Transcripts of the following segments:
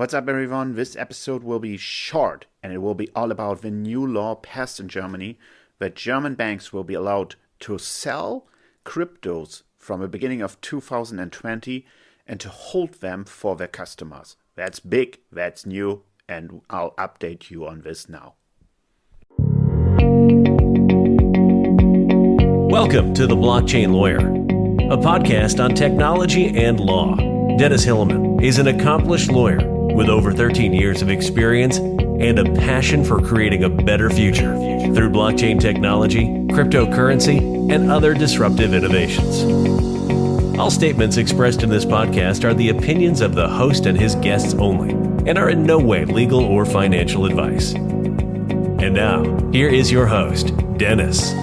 What's up, everyone? This episode will be short and it will be all about the new law passed in Germany that German banks will be allowed to sell cryptos from the beginning of 2020 and to hold them for their customers. That's big, that's new, and I'll update you on this now. Welcome to The Blockchain Lawyer, a podcast on technology and law. Dennis Hilleman is an accomplished lawyer with over 13 years of experience and a passion for creating a better future through blockchain technology, cryptocurrency, and other disruptive innovations. All statements expressed in this podcast are the opinions of the host and his guests only and are in no way legal or financial advice. And now, here is your host, Dennis.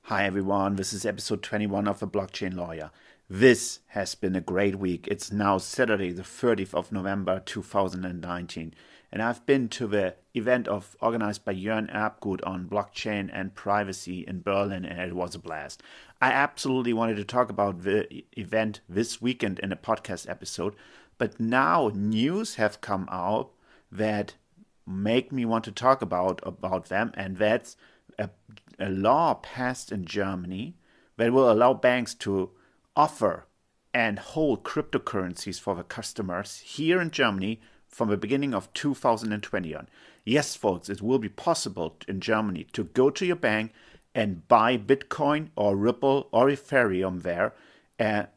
Hi everyone, this is episode 21 of The Blockchain Lawyer. This has been a great week. It's now Saturday, the 30th of November 2019. And I've been to the event organized by Jörn Erbgut on blockchain and privacy in Berlin, and it was a blast. I absolutely wanted to talk about the event this weekend in a podcast episode, but now news have come out that make me want to talk about them, and that's a law passed in Germany that will allow banks to offer and hold cryptocurrencies for the customers here in Germany from the beginning of 2020 on. Yes, folks, it will be possible in Germany to go to your bank and buy Bitcoin or Ripple or Ethereum there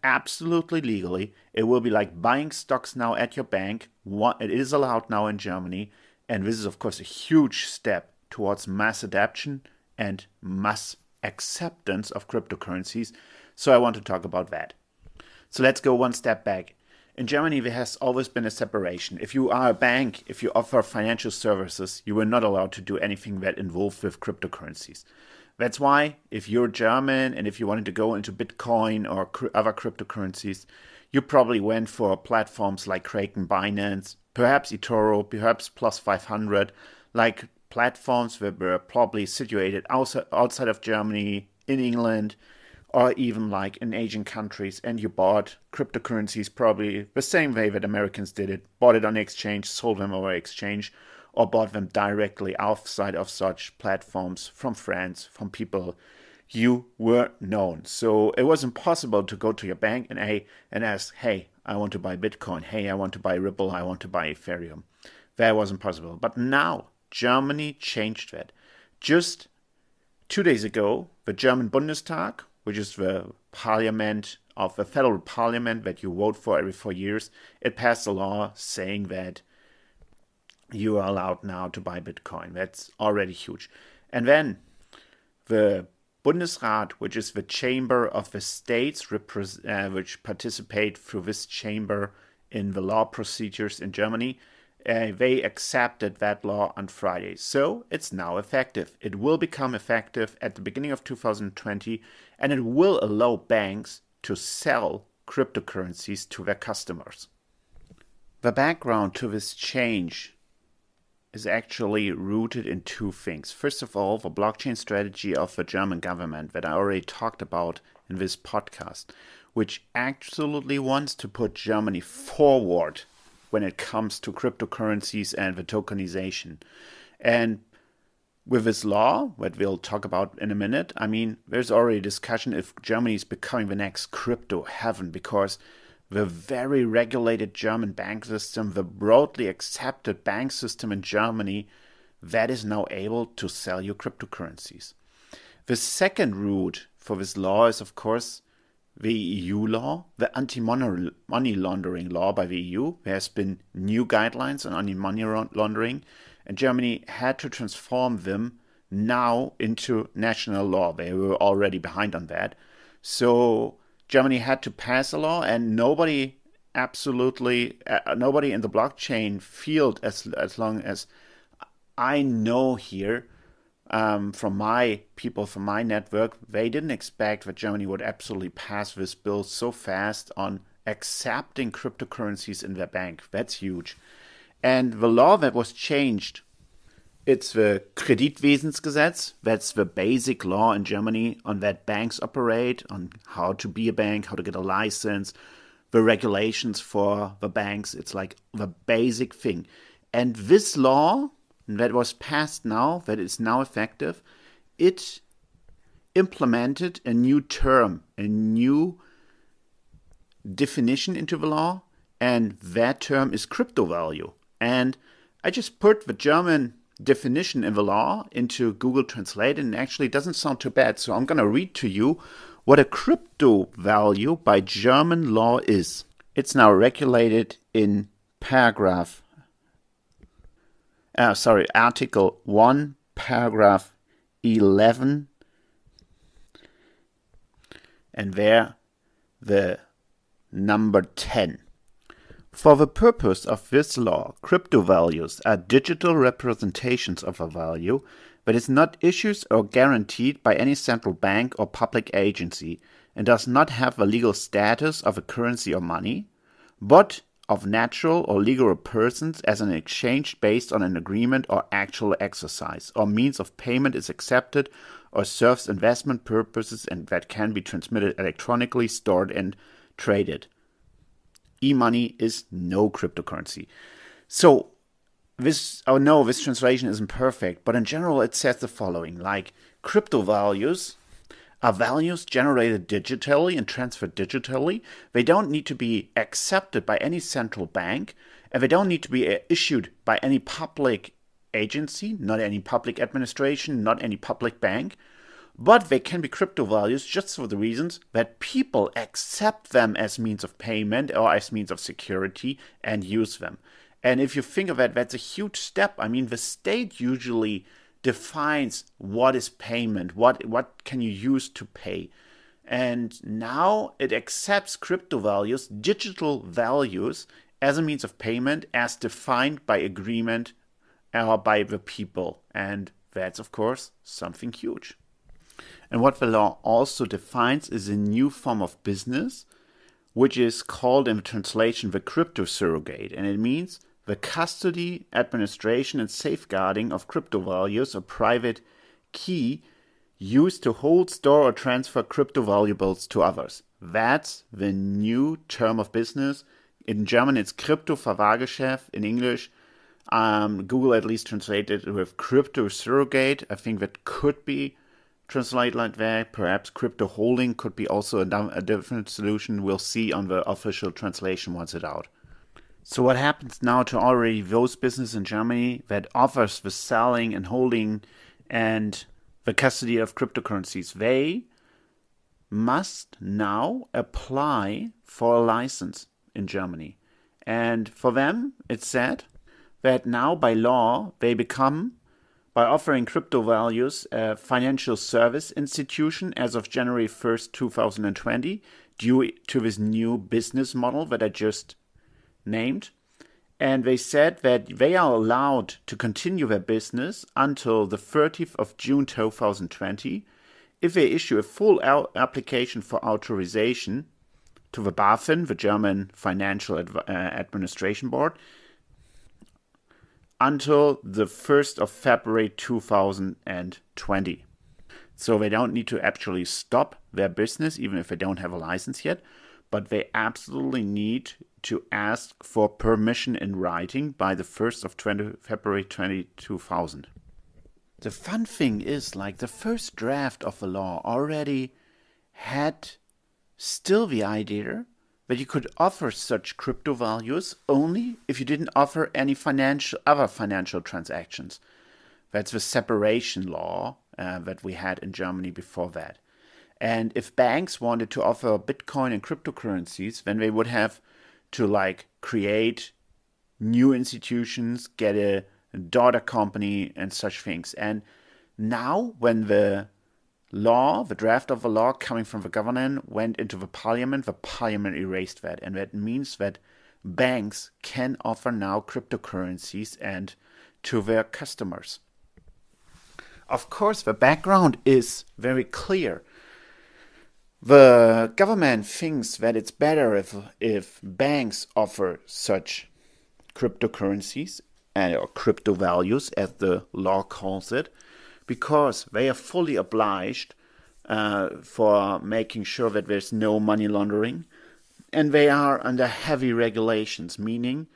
absolutely legally. It will be like buying stocks now at your bank. It is allowed now in Germany, and this is, of course, a huge step towards mass adoption and mass acceptance of cryptocurrencies. So I want to talk about that. So let's go one step back. In Germany, there has always been a separation. If you are a bank, if you offer financial services, you were not allowed to do anything that involved with cryptocurrencies. That's why if you're German and if you wanted to go into Bitcoin or other cryptocurrencies, you probably went for platforms like Kraken, Binance, perhaps eToro, perhaps Plus 500, like platforms that were probably situated outside of Germany, in England, or even like in Asian countries, and you bought cryptocurrencies probably the same way that Americans did it, bought it on exchange, sold them over exchange, or bought them directly outside of such platforms from friends, from people you were known. So it was impossible to go to your bank and ask, hey, I want to buy Bitcoin, hey, I want to buy Ripple, I want to buy Ethereum. That wasn't possible. But now, Germany changed that. Just 2 days ago, the German Bundestag, which is the parliament of the federal parliament that you vote for every 4 years, it passed a law saying that you are allowed now to buy Bitcoin. That's already huge. And then the Bundesrat, which is the chamber of the states which participate through this chamber in the law procedures in Germany, they accepted that law on Friday. So it's now effective. It will become effective at the beginning of 2020, and it will allow banks to sell cryptocurrencies to their customers. The background to this change is actually rooted in two things. First of all, the blockchain strategy of the German government that I already talked about in this podcast, which absolutely wants to put Germany forward when it comes to cryptocurrencies and the tokenization. And with this law, that we'll talk about in a minute, I mean, there's already discussion if Germany is becoming the next crypto heaven, because the very regulated German bank system, the broadly accepted bank system in Germany, that is now able to sell you cryptocurrencies. The second route for this law is, of course, the EU law, the anti-money laundering law by the EU. There has been new guidelines on anti-money laundering, and Germany had to transform them now into national law. They were already behind on that. So Germany had to pass a law, and nobody in the blockchain field, as long as I know here, from my people, from my network, they didn't expect that Germany would absolutely pass this bill so fast on accepting cryptocurrencies in their bank. That's huge. And the law that was changed It's the Kreditwesensgesetz. That's the basic law in Germany on that banks operate, on how to be a bank, how to get a license, the regulations for the banks. It's like the basic thing. And this law that was passed now, that is now effective, it implemented a new term, a new definition into the law, and that term is crypto value. And I just put the German definition in the law into Google Translate, and it actually doesn't sound too bad. So I'm going to read to you what a crypto value by German law is. It's now regulated in Article 1, paragraph 11, and there the number 10. For the purpose of this law, crypto values are digital representations of a value that is not issued or guaranteed by any central bank or public agency and does not have the legal status of a currency or money, but of natural or legal persons as an exchange based on an agreement or actual exercise, or means of payment is accepted or serves investment purposes and that can be transmitted electronically, stored and traded. E-money is no cryptocurrency. So this translation isn't perfect, but in general it says the following, like crypto values are values generated digitally and transferred digitally. They don't need to be accepted by any central bank, and they don't need to be issued by any public agency, not any public administration, not any public bank. But they can be crypto values just for the reasons that people accept them as means of payment or as means of security and use them. And if you think of it, that's a huge step. I mean, the state usually defines what is payment, what can you use to pay. And now it accepts crypto values, digital values, as a means of payment as defined by agreement or by the people. And that's, of course, something huge. And what the law also defines is a new form of business, which is called in the translation the crypto surrogate. And it means the custody, administration, and safeguarding of crypto values, a private key used to hold, store, or transfer crypto valuables to others. That's the new term of business. In German, it's Kryptoverwahrgeschäft. In English, Google at least translated it with crypto surrogate. I think that could be translate like that. Perhaps crypto holding could be also a different solution. We'll see on the official translation once it's out. So what happens now to already those businesses in Germany that offers the selling and holding and the custody of cryptocurrencies? They must now apply for a license in Germany. And for them, it's said that now by law they become, by offering crypto values, a financial service institution as of January 1st, 2020, due to this new business model that I just named. And they said that they are allowed to continue their business until the 30th of June 2020 if they issue a full application for authorization to the BaFin, the German Financial Administration Board, until the 1st of February 2020. So they don't need to actually stop their business, even if they don't have a license yet, but they absolutely need to ask for permission in writing by the 1st of February 2000. The fun thing is, like, the first draft of the law already had still the idea that you could offer such crypto values only if you didn't offer any other financial transactions. That's the separation law that we had in Germany before that. And if banks wanted to offer Bitcoin and cryptocurrencies, then they would have to create new institutions, get a daughter company and such things. And now when the draft of the law coming from the government went into the parliament erased that. And that means that banks can offer now cryptocurrencies and to their customers. Of course, the background is very clear. The government thinks that it's better if banks offer such cryptocurrencies, or crypto values, as the law calls it, because they are fully obliged for making sure that there's no money laundering, and they are under heavy regulations, meaning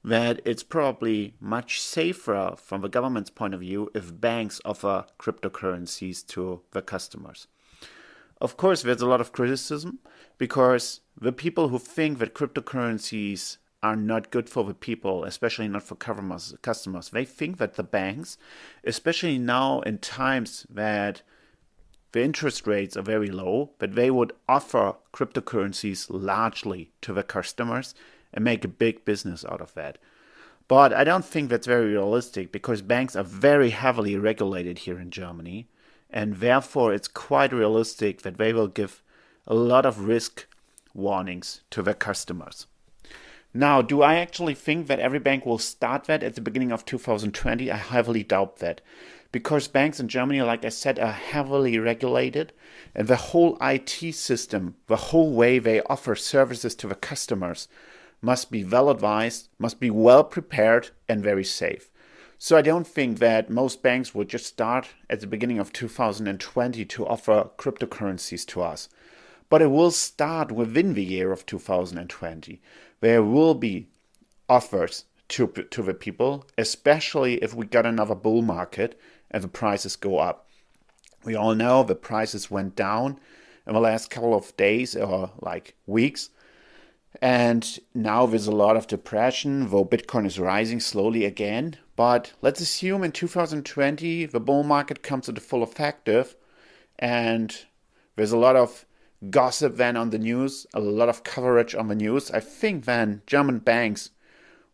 that it's probably much safer from the government's point of view if banks offer cryptocurrencies to the customers. Of course, there's a lot of criticism because the people who think that cryptocurrencies are not good for the people, especially not for customers, they think that the banks, especially now in times that the interest rates are very low, that they would offer cryptocurrencies largely to the customers and make a big business out of that. But I don't think that's very realistic because banks are very heavily regulated here in Germany, and therefore it's quite realistic that they will give a lot of risk warnings to their customers. Now, do I actually think that every bank will start that at the beginning of 2020? I heavily doubt that. Because banks in Germany, like I said, are heavily regulated, and the whole IT system, the whole way they offer services to the customers must be well advised, must be well prepared, and very safe. So I don't think that most banks will just start at the beginning of 2020 to offer cryptocurrencies to us. But it will start within the year of 2020. There will be offers to the people, especially if we got another bull market and the prices go up. We all know the prices went down in the last couple of days or like weeks. And now there's a lot of depression, though Bitcoin is rising slowly again. But let's assume in 2020 the bull market comes into full effect, and there's a lot of gossip then on the news, a lot of coverage on the news. I think then German banks,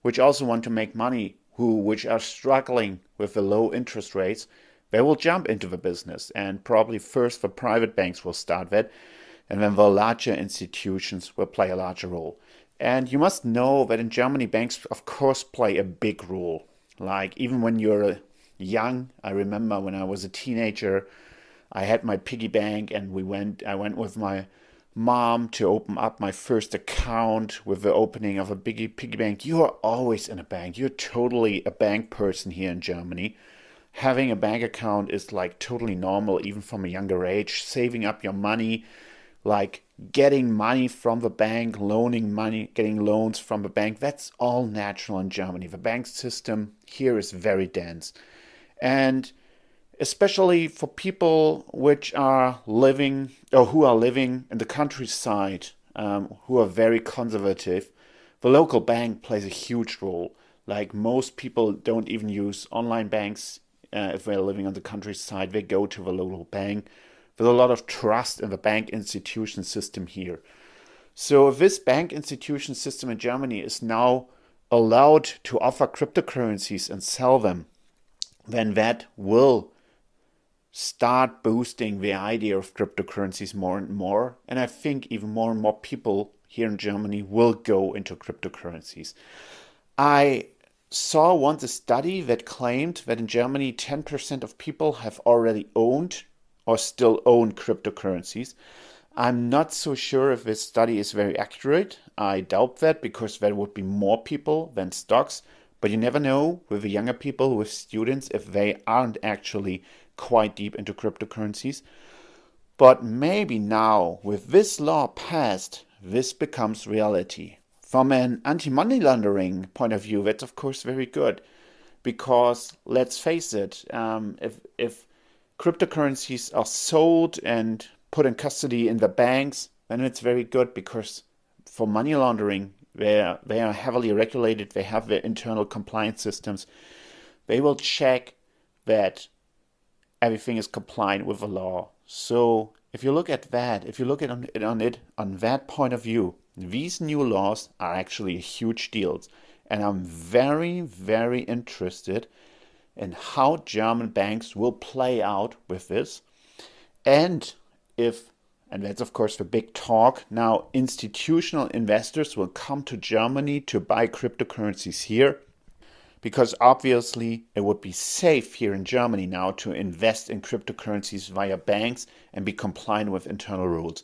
which also want to make money, which are struggling with the low interest rates, they will jump into the business. And probably first the private banks will start that, and then the larger institutions will play a larger role. And you must know that in Germany, banks, of course, play a big role. Like even when you're young, I remember when I was a teenager, I had my piggy bank, and I went with my mom to open up my first account with the opening of a piggy bank. You are always in a bank. You're totally a bank person here in Germany. Having a bank account is like totally normal, even from a younger age. Saving up your money, like getting money from the bank, loaning money, getting loans from the bank, that's all natural in Germany. The bank system here is very dense. And especially for people which are living or who are living in the countryside, who are very conservative, the local bank plays a huge role. Like most people don't even use online banks if they're living on the countryside. They go to the local bank. There's a lot of trust in the bank institution system here. So if this bank institution system in Germany is now allowed to offer cryptocurrencies and sell them, then that will start boosting the idea of cryptocurrencies more and more. And I think even more and more people here in Germany will go into cryptocurrencies. I saw once a study that claimed that in Germany 10% of people have already owned or still own cryptocurrencies. I'm not so sure if this study is very accurate. I doubt that because there would be more people than stocks. But you never know with the younger people, with students, if they aren't actually quite deep into cryptocurrencies. But maybe now, with this law passed, this becomes reality. From an anti-money laundering point of view, that's of course very good. Because let's face it, if cryptocurrencies are sold and put in custody in the banks, then it's very good because for money laundering, they are heavily regulated. They have their internal compliance systems. They will check that everything is compliant with the law. So if you look at that, if you look at it on that point of view, these new laws are actually huge deals. And I'm very, very interested in how German banks will play out with this. And that's of course the big talk, now institutional investors will come to Germany to buy cryptocurrencies here, because obviously it would be safe here in Germany now to invest in cryptocurrencies via banks and be compliant with internal rules.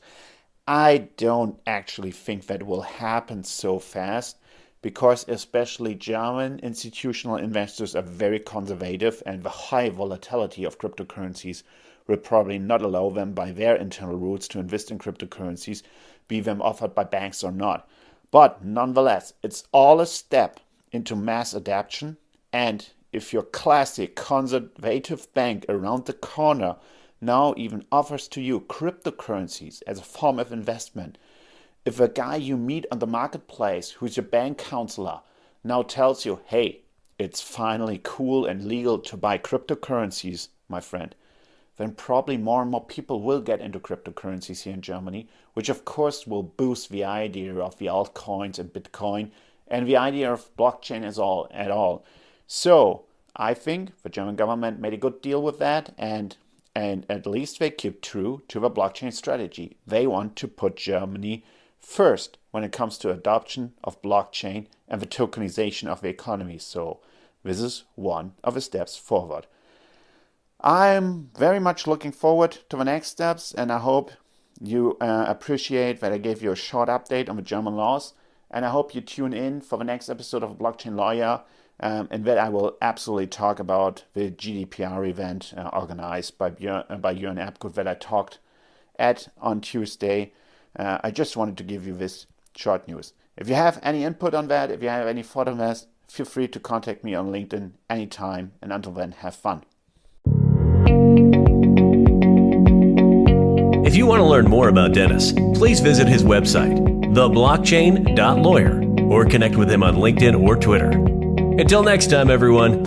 I don't actually think that will happen so fast because especially German institutional investors are very conservative, and the high volatility of cryptocurrencies will probably not allow them by their internal rules to invest in cryptocurrencies, be them offered by banks or not. But nonetheless, it's all a step into mass adoption, and if your classic conservative bank around the corner now even offers to you cryptocurrencies as a form of investment, if a guy you meet on the marketplace who's your bank counselor now tells you, hey, it's finally cool and legal to buy cryptocurrencies, my friend, then probably more and more people will get into cryptocurrencies here in Germany, which of course will boost the idea of the altcoins and Bitcoin and the idea of blockchain at all. So I think the German government made a good deal with that, and at least they keep true to the blockchain strategy. They want to put Germany first when it comes to adoption of blockchain and the tokenization of the economy. So this is one of the steps forward. I'm very much looking forward to the next steps, and I hope you appreciate that I gave you a short update on the German laws, and I hope you tune in for the next episode of Blockchain Lawyer, and that I will absolutely talk about the GDPR event organized by Björn Epgut that I talked at on Tuesday. I just wanted to give you this short news. If you have any input on that, if you have any thought on that, feel free to contact me on LinkedIn anytime, and until then, have fun. If you want to learn more about Dennis, please visit his website, theblockchain.lawyer, or connect with him on LinkedIn or Twitter. Until next time, everyone.